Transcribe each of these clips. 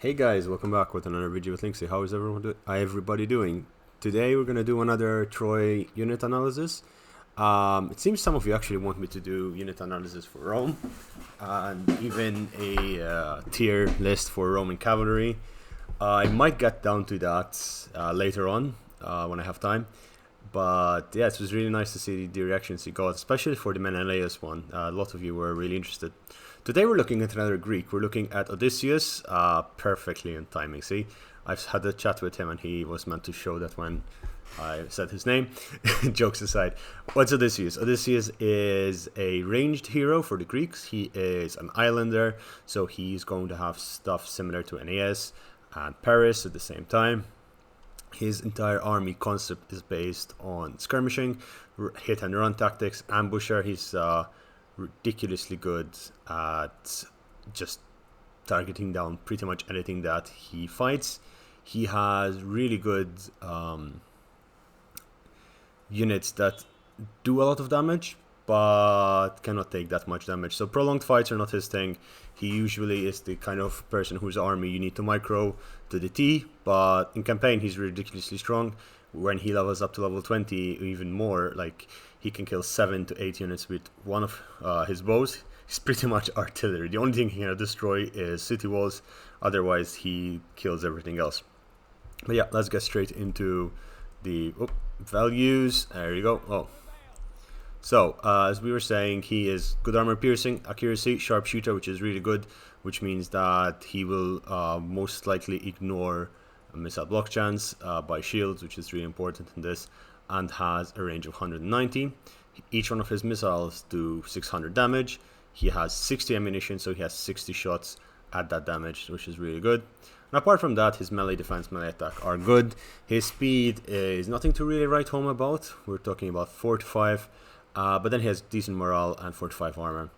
Hey guys, welcome back with another video with Linksy. How is everybody doing? Today we're gonna do another Troy unit analysis. It seems some of you actually want me to do unit analysis for Rome, and even a tier list for Roman cavalry. I might get down to that later on when I have time. But yeah, it was really nice to see the reactions you got, especially for the Menelaus one. A lot of you were really interested. Today we're looking at another Greek. We're looking at Odysseus, perfectly in timing. See, I've had a chat with him and he was meant to show that when I said his name. Jokes aside, what's Odysseus? Odysseus is a ranged hero for the Greeks. He is an islander, so he's going to have stuff similar to Aeneas and Paris at the same time. His entire army concept is based on skirmishing, hit and run tactics, ambusher. He's ridiculously good at just targeting down pretty much anything that he fights. He has really good units that do a lot of damage but cannot take that much damage, so prolonged fights are not his thing. He usually is the kind of person whose army you need to micro to the T, but in campaign he's ridiculously strong. When he levels up to level 20, even more, like he can kill 7 to 8 units with one of his bows. He's pretty much artillery. The only thing he can destroy is city walls, otherwise he kills everything else. But yeah, let's get straight into the values. There you go. So, as we were saying, he is good armor piercing, accuracy, sharpshooter, which is really good, which means that he will most likely ignore a missile block chance by shields, which is really important in this, and has a range of 190. Each one of his missiles do 600 damage. He has 60 ammunition, so he has 60 shots at that damage, which is really good. And apart from that, his melee defense, melee attack are good. His speed is nothing to really write home about. We're talking about 4 to 5. But then he has decent morale and 45 armor.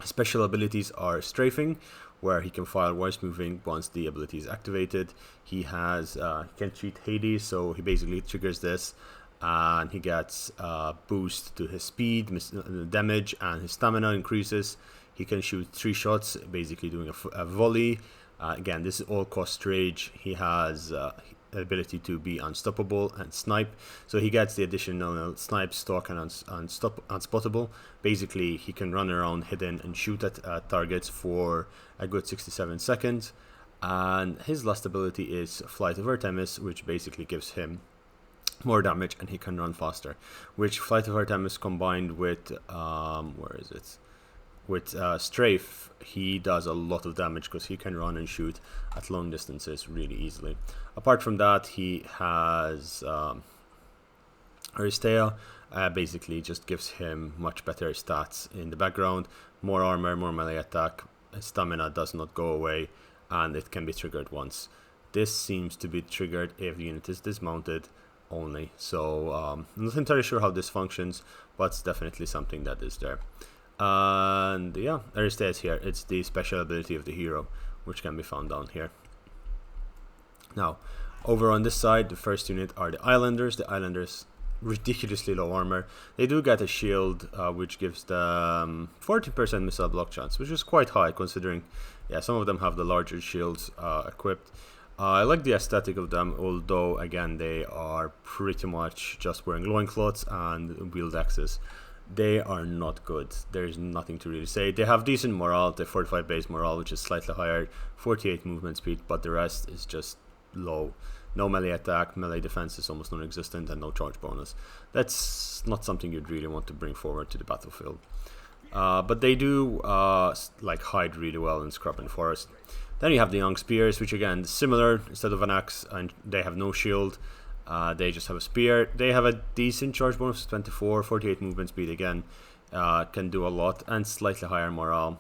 Special abilities are strafing, where he can fire whilst moving once the ability is activated. He has he can treat Hades, so he basically triggers this, and he gets boost to his speed, damage, and his stamina increases. He can shoot 3 shots, basically doing a volley. Again, this is all cost rage. He has ability to be unstoppable and snipe, so he gets the additional snipe, stalk, and unspottable. Basically, he can run around hidden and shoot at targets for a good 67 seconds. And his last ability is Flight of Artemis, which basically gives him more damage and he can run faster. Which Flight of Artemis combined with with strafe, he does a lot of damage because he can run and shoot at long distances really easily. Apart from that, he has Aristea, basically just gives him much better stats in the background, more armor, more melee attack, stamina does not go away, and it can be triggered once. This seems to be triggered if the unit is dismounted only, so I'm not entirely sure how this functions, but it's definitely something that is there. And yeah, Aristea is here. It's the special ability of the hero, which can be found down here. Now, over on this side, the first unit are the Islanders. The Islanders, ridiculously low armor. They do get a shield, which gives them 40% missile block chance, which is quite high considering, yeah, some of them have the larger shields equipped. I like the aesthetic of them, although again they are pretty much just wearing loincloths and wield axes. They are not good. There's nothing to really say. They have decent morale, the 45 base morale, which is slightly higher, 48 movement speed, but the rest is just low. No melee attack, melee defense is almost non-existent, and no charge bonus. That's not something you'd really want to bring forward to the battlefield. But they do like hide really well in scrub and forest. Then you have the young spears, which again, similar, instead of an axe, and they have no shield. They just have a spear. They have a decent charge bonus of 24, 48 movement speed again, can do a lot, and slightly higher morale,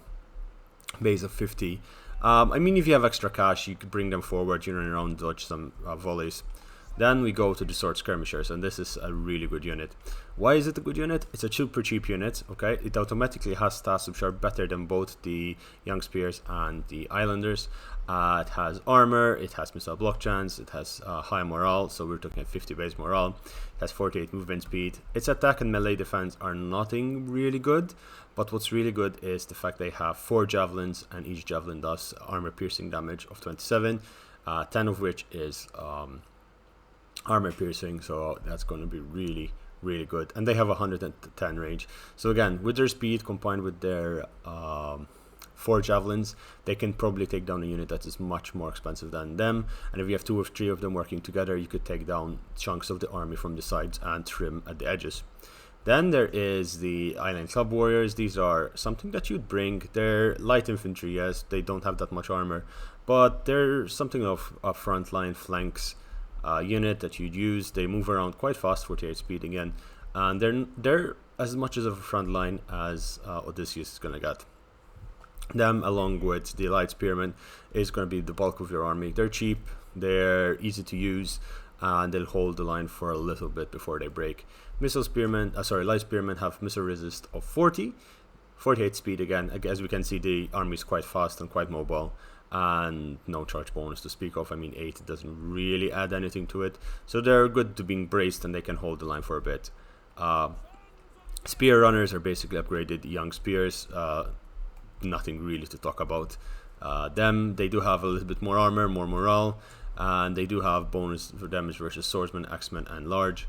base of 50. I mean, if you have extra cash, you could bring them forward, you run around, dodge some volleys. Then we go to the Sword Skirmishers, and this is a really good unit. Why is it a good unit? It's a super cheap unit, okay? It automatically has stats which are better than both the Young Spears and the Islanders. It has armor, it has missile block chance, it has high morale, so we're talking at 50 base morale. It has 48 movement speed. Its attack and melee defense are nothing really good, but what's really good is the fact they have 4 javelins, and each javelin does armor piercing damage of 27, 10 of which is armor piercing, so that's going to be really good. And they have 110 range, so again, with their speed combined with their 4 javelins, they can probably take down a unit that is much more expensive than them. And if you have 2 or 3 of them working together, you could take down chunks of the army from the sides and trim at the edges. Then there is the Island Club Warriors. These are something that you'd bring. They're light infantry, yes, they don't have that much armor, but they're something of a frontline flanks unit that you'd use. They move around quite fast, 48 speed again, and they're as much as of a front line as Odysseus is gonna get. Them, along with the light spearmen, is going to be the bulk of your army. They're cheap, they're easy to use, and they'll hold the line for a little bit before they break. Light spearmen have missile resist of 40, 48 speed again. As we can see, the army is quite fast and quite mobile, and no charge bonus to speak of. I mean, 8 doesn't really add anything to it, so they're good to being braced and they can hold the line for a bit. Spear runners are basically upgraded young spears. Nothing really to talk about. They do have a little bit more armor, more morale, and they do have bonus for damage versus swordsman, axemen, and large.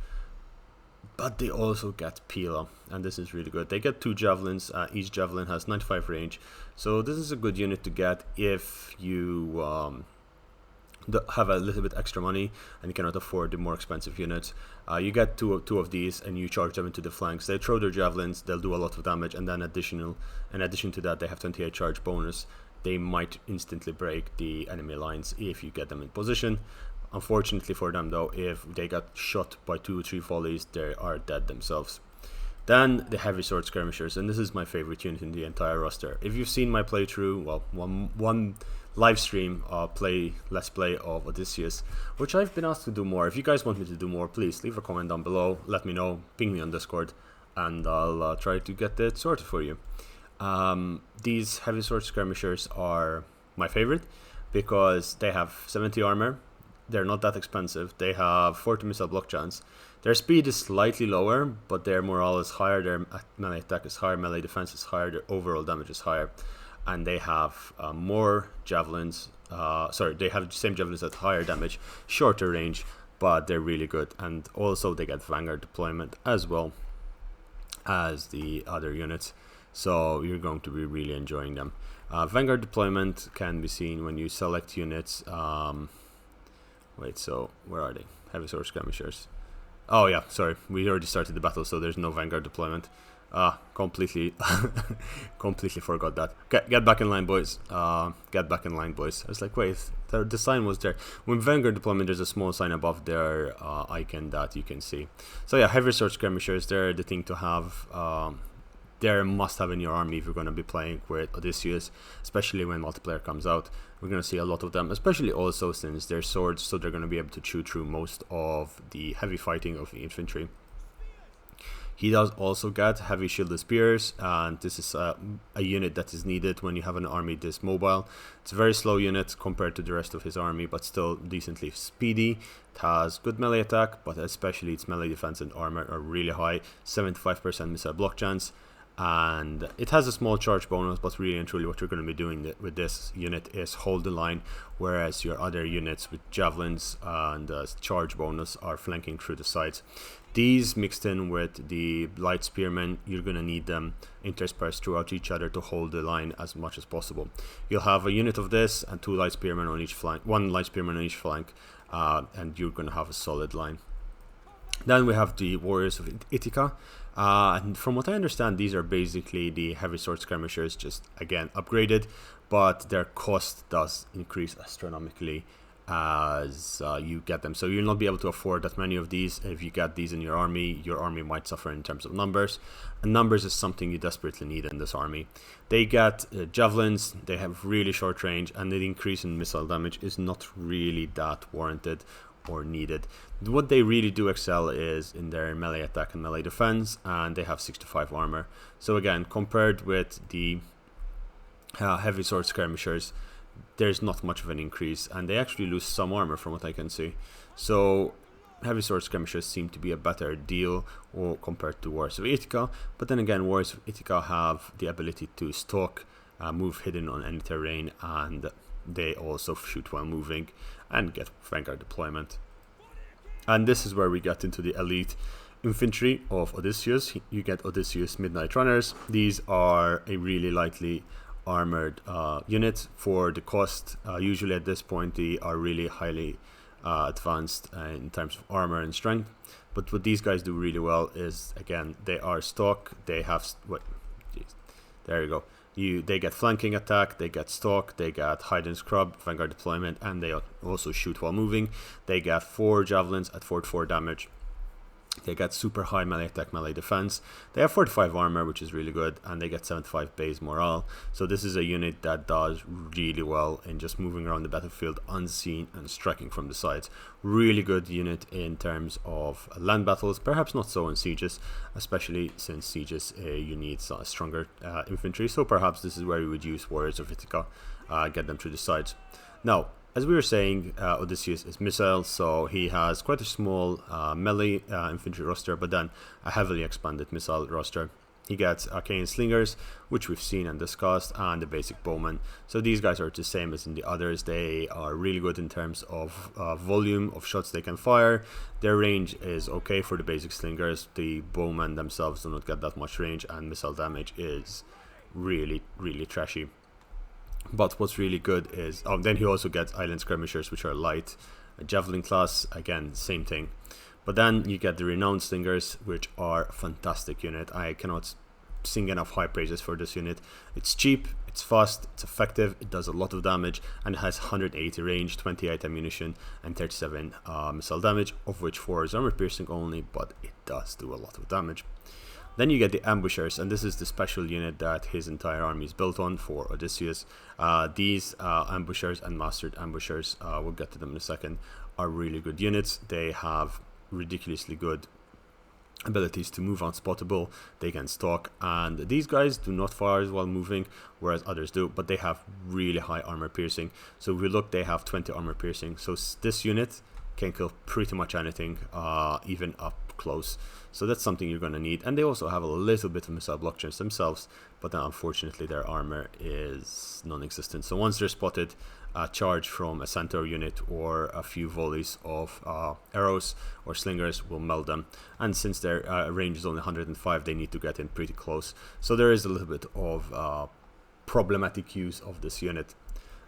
But they also get Pila, and this is really good. They get 2 javelins. Each javelin has 95 range, so this is a good unit to get if you have a little bit extra money and you cannot afford the more expensive units. You get two of these and you charge them into the flanks. They throw their javelins, they'll do a lot of damage, and then in addition to that, they have 28 charge bonus. They might instantly break the enemy lines if you get them in position. Unfortunately for them though, if they got shot by 2 or 3 volleys, they are dead themselves. Then the heavy sword skirmishers, and this is my favorite unit in the entire roster. If you've seen my playthrough, well, one live stream let's play of Odysseus, which I've been asked to do more. If you guys want me to do more, please leave a comment down below, let me know, ping me on Discord, and I'll try to get it sorted for you. These heavy sword skirmishers are my favorite because they have 70 armor. They're not that expensive. They have 40 missile block chance. Their speed is slightly lower, but their morale is higher, their melee attack is higher, melee defense is higher, their overall damage is higher, and they have more javelins. They have the same javelins at higher damage, shorter range, but they're really good. And also they get Vanguard Deployment as well as the other units, so you're going to be really enjoying them. Vanguard Deployment can be seen when you select units. Wait, so where are they? Heavy sword skirmishers. Oh yeah, sorry, we already started the battle, so there's no Vanguard Deployment. Completely forgot that. Get back in line, boys. Get back in line, boys. I was like, wait, the sign was there. When Vanguard Deployment, there's a small sign above their icon that you can see. So yeah, heavy sword skirmishers, they're the thing to have. They're a must-have in your army if you're going to be playing with Odysseus, especially when multiplayer comes out. We're going to see a lot of them, especially also since they're swords, so they're going to be able to chew through most of the heavy fighting of the infantry. He does also get heavy shielded spears, and this is a unit that is needed when you have an army this mobile. It's a very slow unit compared to the rest of his army, but still decently speedy. It has good melee attack, but especially its melee defense and armor are really high, 75% missile block chance. And it has a small charge bonus, but really and truly what you're going to be doing with this unit is hold the line, whereas your other units with javelins and charge bonus are flanking through the sides. These mixed in with the light spearmen, you're going to need them interspersed throughout each other to hold the line as much as possible. You'll have a unit of this and 2 light spearmen on each flank, 1 light spearman on each flank, and you're going to have a solid line. Then we have the warriors of Itica. And from what I understand, these are basically the heavy sword skirmishers, just again upgraded, but their cost does increase astronomically as you get them. So you'll not be able to afford that many of these. If you get these in your army might suffer in terms of numbers, and numbers is something you desperately need in this army. They get javelins, they have really short range, and the increase in missile damage is not really that warranted or needed. What they really do excel is in their melee attack and melee defense, and they have 65 armor. So again, compared with the heavy sword skirmishers, there's not much of an increase, and they actually lose some armor from what I can see. So heavy sword skirmishers seem to be a better deal or compared to Warriors of Itica, but then again, Warriors of Itica have the ability to stalk, move hidden on any terrain, and they also shoot while moving and get Vanguard Deployment. And this is where we get into the elite infantry of Odysseus. You get Odysseus Midnight Runners. These are a really lightly armored unit for the cost. Usually at this point they are really highly advanced in terms of armor and strength, but what these guys do really well is, again, they are stalk, they have there you go, they get flanking attack, they get stalk, they get hide and scrub, Vanguard Deployment, and they also shoot while moving. They get 4 javelins at 4 damage. They get super high melee attack, melee defense. They have 45 armor, which is really good, and they get 75 base morale. So this is a unit that does really well in just moving around the battlefield unseen and striking from the sides. Really good unit in terms of land battles, perhaps not so in sieges, especially since sieges you need stronger infantry. So perhaps this is where you would use Warriors of Itica, get them through the sides. Now, as we were saying, Odysseus is missile, so he has quite a small melee infantry roster, but then a heavily expanded missile roster. He gets arcane slingers, which we've seen and discussed, and the basic bowman. So these guys are the same as in the others. They are really good in terms of volume of shots they can fire. Their range is okay for the basic slingers. The bowmen themselves do not get that much range, and missile damage is really, really trashy. But what's really good is, then he also gets island skirmishers, which are light, a javelin class, again, same thing. But then you get the renowned slingers, which are a fantastic unit. I cannot sing enough high praises for this unit. It's cheap, it's fast, it's effective, it does a lot of damage, and it has 180 range, 28 ammunition, and 37 missile damage, of which 4 is armor piercing only, but it does do a lot of damage. Then you get the ambushers, and this is the special unit that his entire army is built on for Odysseus. These ambushers and mastered ambushers, we'll get to them in a second, are really good units. They have ridiculously good abilities to move unspottable, they can stalk, and these guys do not fire as well moving, whereas others do, but they have really high armor piercing. So if we look, they have 20 armor piercing, so this unit can kill pretty much anything, even up close. So that's something you're going to need. And they also have a little bit of missile blockers themselves, but then unfortunately their armor is non-existent. So once they're spotted, a charge from a centaur unit or a few volleys of arrows or slingers will melt them. And since their range is only 105, they need to get in pretty close. So there is a little bit of problematic use of this unit.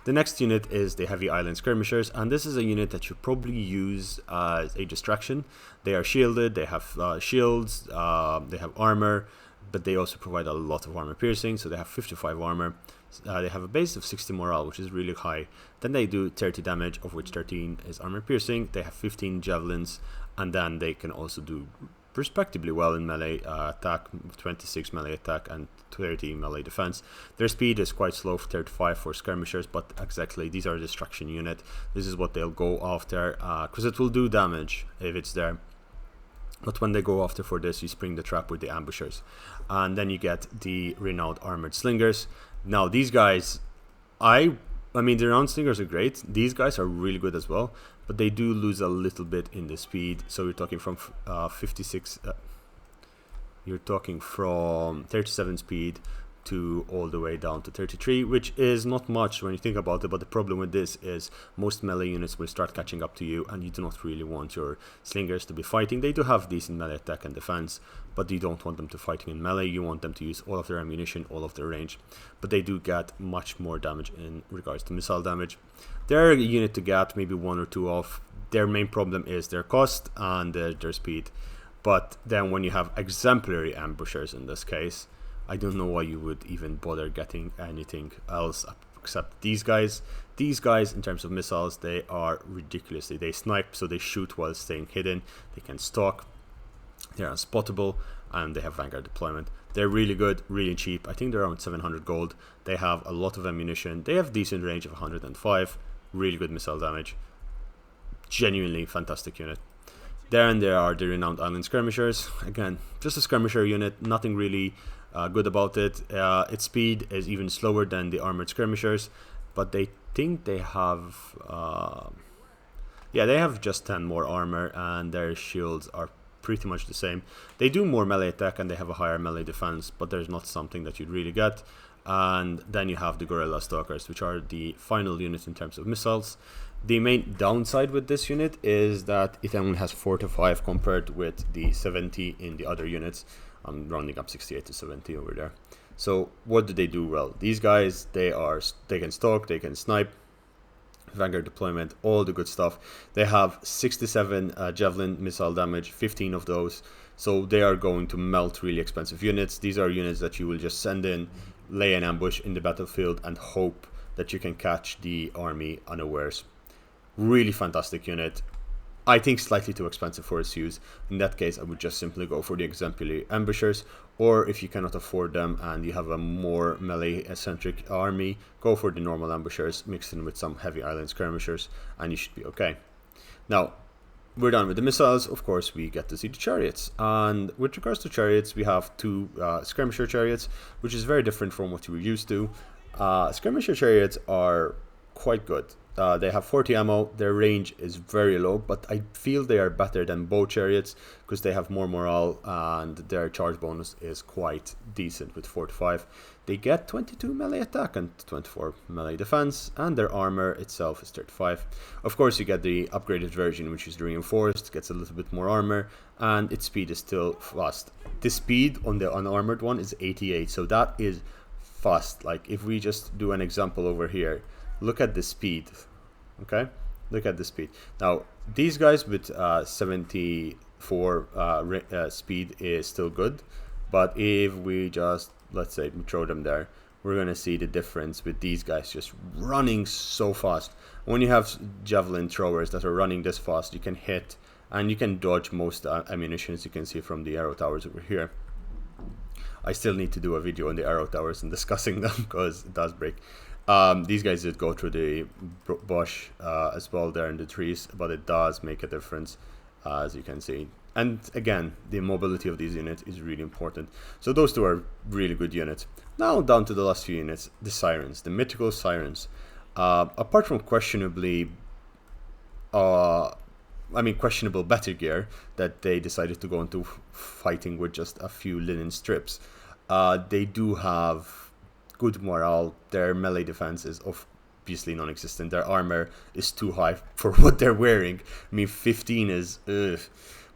The next unit is the Heavy Island Skirmishers, and this is a unit that you probably use as a distraction. They are shielded, they have shields, they have armor, but they also provide a lot of armor piercing, so they have 55 armor. They have a base of 60 morale, which is really high. Then they do 30 damage, of which 13 is armor piercing. They have 15 javelins, and then they can also do respectively well in melee attack, 26 melee attack and 30 melee defense. Their speed is quite slow, 35 for skirmishers, but exactly, these are a distraction unit. This is what they'll go after, because it will do damage if it's there. But when they go after for this, you spring the trap with the ambushers. And then you get the renowned armored slingers. Now these guys, I mean, the renowned slingers are great. These guys are really good as well, but they do lose a little bit in the speed. So you're talking from 56, you're talking from 37 speed to all the way down to 33, which is not much when you think about it. But the problem with this is most melee units will start catching up to you, and you do not really want your slingers to be fighting. They do have decent melee attack and defense, but you don't want them to fighting in melee. You want them to use all of their ammunition, all of their range, but they do get much more damage in regards to missile damage. They're a unit to get maybe 1 or 2 off. Their main problem is their cost and their speed. But then when you have exemplary ambushers in this case, I don't know why you would even bother getting anything else except these guys. These guys, in terms of missiles, they are ridiculously. They snipe, so they shoot while staying hidden. They can stalk. They're unspottable, and they have Vanguard Deployment. They're really good, really cheap. I think they're around 700 gold. They have a lot of ammunition. They have decent range of 105. Really good missile damage. genuinely fantastic unit. There are the renowned island skirmishers. Again, just a skirmisher unit, nothing really good about it. Its speed is even slower than the armored skirmishers, but they think they have they have just 10 more armor, and their shields are pretty much the same. They do more melee attack and they have a higher melee defense, but there's not something that you'd really get. And then you have the gorilla stalkers, which are the final unit in terms of missiles. The main downside with this unit is that it only has 4 to 5 compared with the 70 in the other units. I'm rounding up 68 to 70 over there. So what do they do well? These guys, they can stalk, they can snipe, Vanguard Deployment, all the good stuff. They have 67 javelin missile damage, 15 of those. So they are going to melt really expensive units. These are units that you will just send in, lay an ambush in the battlefield, and hope that you can catch the army unawares. Really fantastic unit. I think slightly too expensive for its use. In that case, I would just simply go for the exemplary ambushers, or if you cannot afford them and you have a more melee-centric army, go for the normal ambushers mixed in with some heavy island skirmishers, and you should be okay. Now, we're done with the missiles. Of course, we get to see the chariots. And with regards to chariots, we have 2 Skirmisher Chariots, which is very different from what you were used to. Skirmisher Chariots are quite good. They have 40 ammo, their range is very low, but I feel they are better than bow chariots because they have more morale and their charge bonus is quite decent with 4 to 5. They get 22 melee attack and 24 melee defense, and their armor itself is 35. Of course, you get the upgraded version, which is reinforced, gets a little bit more armor, and its speed is still fast. The speed on the unarmored one is 88, so that is fast. Like, if we just do an example over here, look at the speed. Okay, look at the speed. Now, these guys with 74 speed is still good, but if we just, let's say, we throw them there, we're going to see the difference with these guys just running so fast. When you have javelin throwers that are running this fast, you can hit and you can dodge most ammunition, as you can see from the arrow towers over here. I still need to do a video on the arrow towers and discussing them because it does break. These guys did go through the bush as well there in the trees, but it does make a difference, as you can see. And again, the mobility of these units is really important. So those 2 are really good units. Now down to the last few units, the sirens, the mythical sirens. Apart from questionably, questionable better gear that they decided to go into fighting with just a few linen strips, they do have good morale. Their melee defense is obviously non-existent. Their armor is too high for what they're wearing. I mean, 15 is ugh.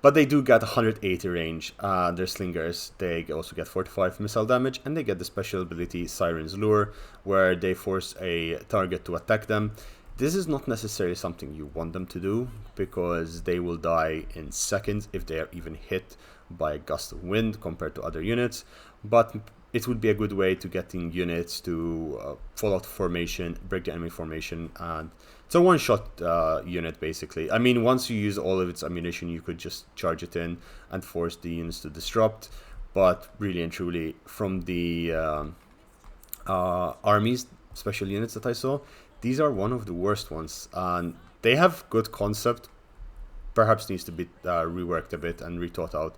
But they do get 180 range. Their slingers, they also get 45 missile damage, and they get the special ability Siren's Lure, where they force a target to attack them. This is not necessarily something you want them to do, because they will die in seconds if they are even hit by a gust of wind compared to other units. But it would be a good way to getting units to fall out of formation, break the enemy formation, and it's a one-shot unit basically. I mean, once you use all of its ammunition, you could just charge it in and force the units to disrupt. But really and truly, from the armies, special units that I saw, these are one of the worst ones, and they have good concept, perhaps needs to be reworked a bit and rethought out.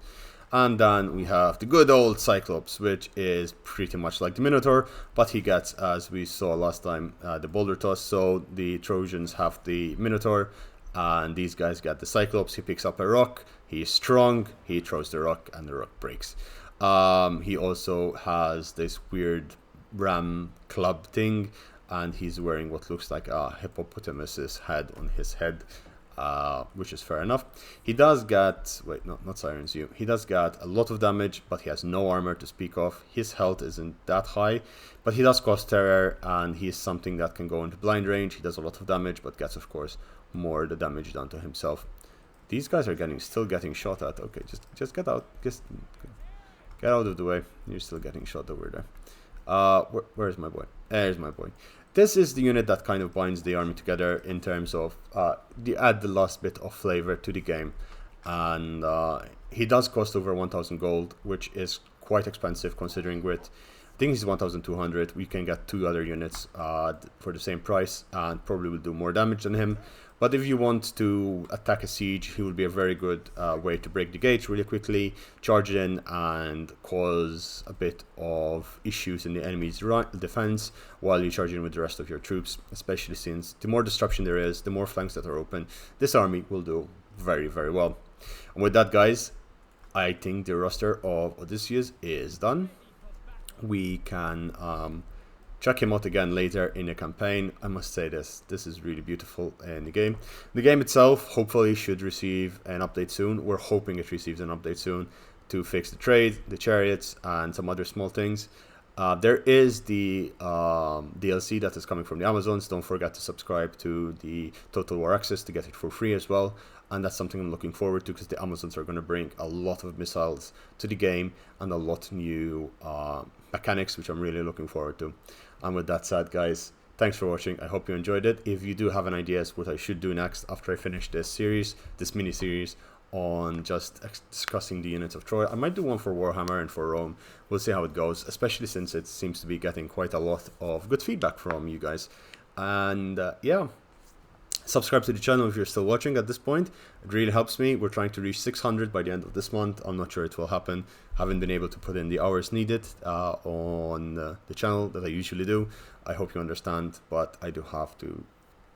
And then we have the good old Cyclops, which is pretty much like the Minotaur, but he gets, as we saw last time, the boulder toss. So the Trojans have the Minotaur, and these guys get the Cyclops. He picks up a rock, he's strong, he throws the rock, and the rock breaks. He also has this weird ram club thing, and he's wearing what looks like a hippopotamus's head on his head. Which is fair enough. He does get, wait, no, not Sirens You. He does get a lot of damage, but he has no armor to speak of. His health isn't that high, but he does cause terror, and he is something that can go into blind range. He does a lot of damage, but gets, of course, more the damage done to himself. These guys are still getting shot at. Okay, just get out. Just get out of the way. You're still getting shot over there. Where's my boy? There's my boy. This is the unit that kind of binds the army together in terms of add the last bit of flavor to the game. And he does cost over 1000 gold, which is quite expensive considering with think he's 1200. We can get 2 other units for the same price, and probably will do more damage than him. But if you want to attack a siege, he will be a very good way to break the gates really quickly, charge in and cause a bit of issues in the enemy's defense while you charge in with the rest of your troops, especially since the more disruption there is, the more flanks that are open, this army will do very, very well. And with that, guys, I think the roster of Odysseus is done. We can check him out again later in the campaign. I must say this is really beautiful in the game. The game itself hopefully should receive an update soon. We're hoping it receives an update soon to fix the trade, the chariots, and some other small things. There is the DLC that is coming from the Amazons. Don't forget to subscribe to the Total War Access to get it for free as well. And that's something I'm looking forward to, because the Amazons are going to bring a lot of missiles to the game and a lot of new mechanics, which I'm really looking forward to. And with that said, guys, thanks for watching. I hope you enjoyed it. If you do have an idea as what I should do next after I finish this series, this mini-series on just discussing the units of Troy, I might do one for Warhammer and for Rome. We'll see how it goes, especially since it seems to be getting quite a lot of good feedback from you guys. And yeah, subscribe to the channel if you're still watching at this point. It really helps me. We're trying to reach 600 by the end of this month. I'm not sure it will happen. Haven't been able to put in the hours needed on the channel that I usually do. I hope you understand, but I do have to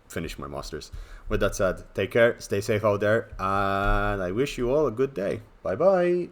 finish my masters. With that said, take care, stay safe out there, and I wish you all a good day. Bye bye.